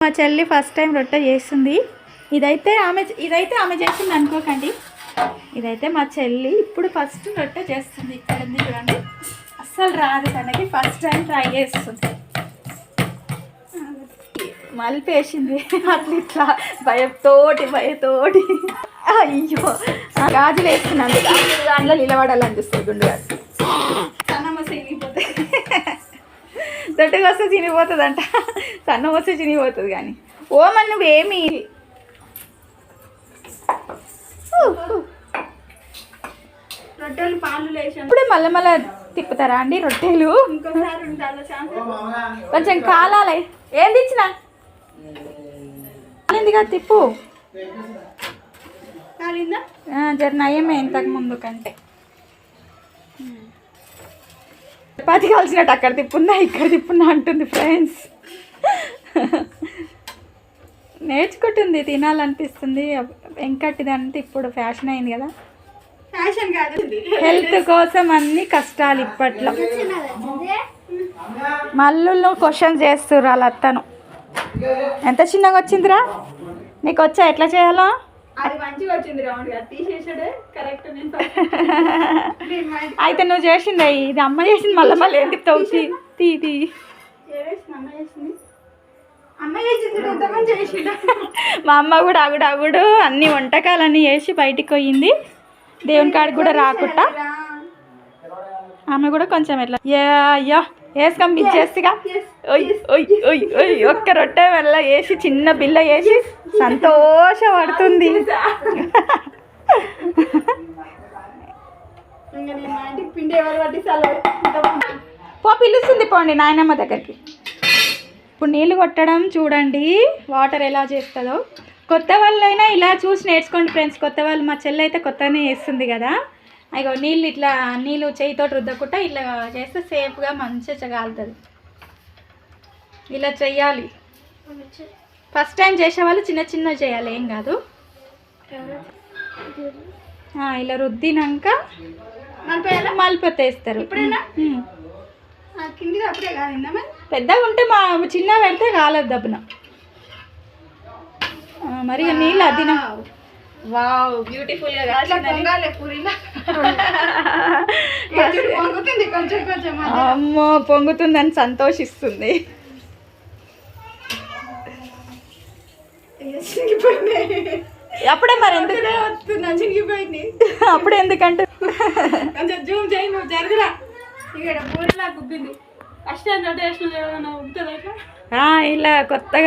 మా చెల్లి first time రొట్టె చేస్తుంది. ఇదైతే ఆమె చేసింది అనుకోకండి. ఇదైతే మా చెల్లి ఇప్పుడు ఫస్ట్ రొట్టె చేస్తుంది. ఇక్కడ ఉంది చూడండి, అస్సలు రాదు తనకి, ఫస్ట్ టైం ట్రై చేస్తుంది. మలిపేసింది అట్లా ఇట్లా భయంతోటి అయ్యో గాజులు వేస్తున్నాను, దాంట్లో నిలబడాలనిపిస్తుంది. గుండు గారు సన్నమస చినిగిపోతుంది, దొడ్డుగా వస్తే చినిగిపోతుంది అంట, సన్నం వస్తే చినిగిపోతుంది. కానీ ఓమన్ నువ్వేమి రొట్టెలు పాలు లేచి ఇప్పుడే మళ్ళీ తిప్పుతారా అండి రొట్టెలు? కొంచెం కాలాలి. ఏం తెచ్చినా ఎందుగా తిప్పు జర నయమే ఇంతకు ముందు కంటే. చపాతి కాల్చినట్టు అక్కడ తిప్పున్నా ఇక్కడ తిప్పున్నా అంటుంది ఫ్రెండ్స్. నేర్చుకుంటుంది, తినాలనిపిస్తుంది. వెంకటిదంటే ఇప్పుడు ఫ్యాషన్ అయింది కదా, ఫ్యాషన్ కాదు, హెల్త్ కోసం అన్ని కష్టాలు ఇప్పట్లో. మల్లుల్లో క్వశ్చన్ చేస్తుర్రు వాళ్ళ అత్తను. ఎంత చిన్నగా వచ్చిందిరా నీకు? వచ్చా ఎట్లా చేయాలో? అయితే నువ్వు చేసింది ఇది అమ్మ చేసింది, మళ్ళీ ఏంటి తవ్వుతి తీ మా అమ్మ కూడా అగుడు అన్ని వంటకాలన్నీ వేసి బయటికి పోయింది. దేవుని కాడికి కూడా రాకుండా ఆమె కూడా కొంచెం ఎట్లా అయ్యా వేసి పంపించేసిగా ఒక్క రొట్టె వల్ల వేసి చిన్న బిల్ల వేసి సంతోషపడుతుంది. పిలుస్తుంది పోండి నాయనమ్మ దగ్గరికి. ఇప్పుడు నీళ్ళు కొట్టడం చూడండి, వాటర్ ఎలా చేస్తుందో. కొత్త వాళ్ళైనా ఇలా చూసి నేర్చుకోండి ఫ్రెండ్స్. కొత్త వాళ్ళు, మా చెల్లి అయితే కొత్తనే వేస్తుంది కదా, అయ్యో నీళ్ళు ఇట్లా నీళ్ళు చేయితో రుద్దకుండా ఇట్లా చేస్తే సేఫ్గా మంచిగా కాలుతుంది. ఇలా చెయ్యాలి. ఫస్ట్ టైం చేసేవాళ్ళు చిన్న చేయాలి, ఏం కాదు. ఇలా రుద్దినాక మలిపొత్తేస్తారు. పెద్దగా ఉంటే మా చిన్న పెడితే కాలేదు దబ్బున. మరి నీళ్ళు అద్దిన వావ్ బ్యూటిఫుల్ గా అమ్మో పొంగుతుందని సంతోషిస్తుంది. అప్పుడే మరి ఎందుకు చిరిగిపోయింది, అప్పుడే ఎందుకంటే కొంచెం జూమ్ చేయి, నువ్వు జరుగురా. ఇక్కడ పూరిలా గుబ్బింది. ఫస్ట్ టైం ఇలా కొత్తగా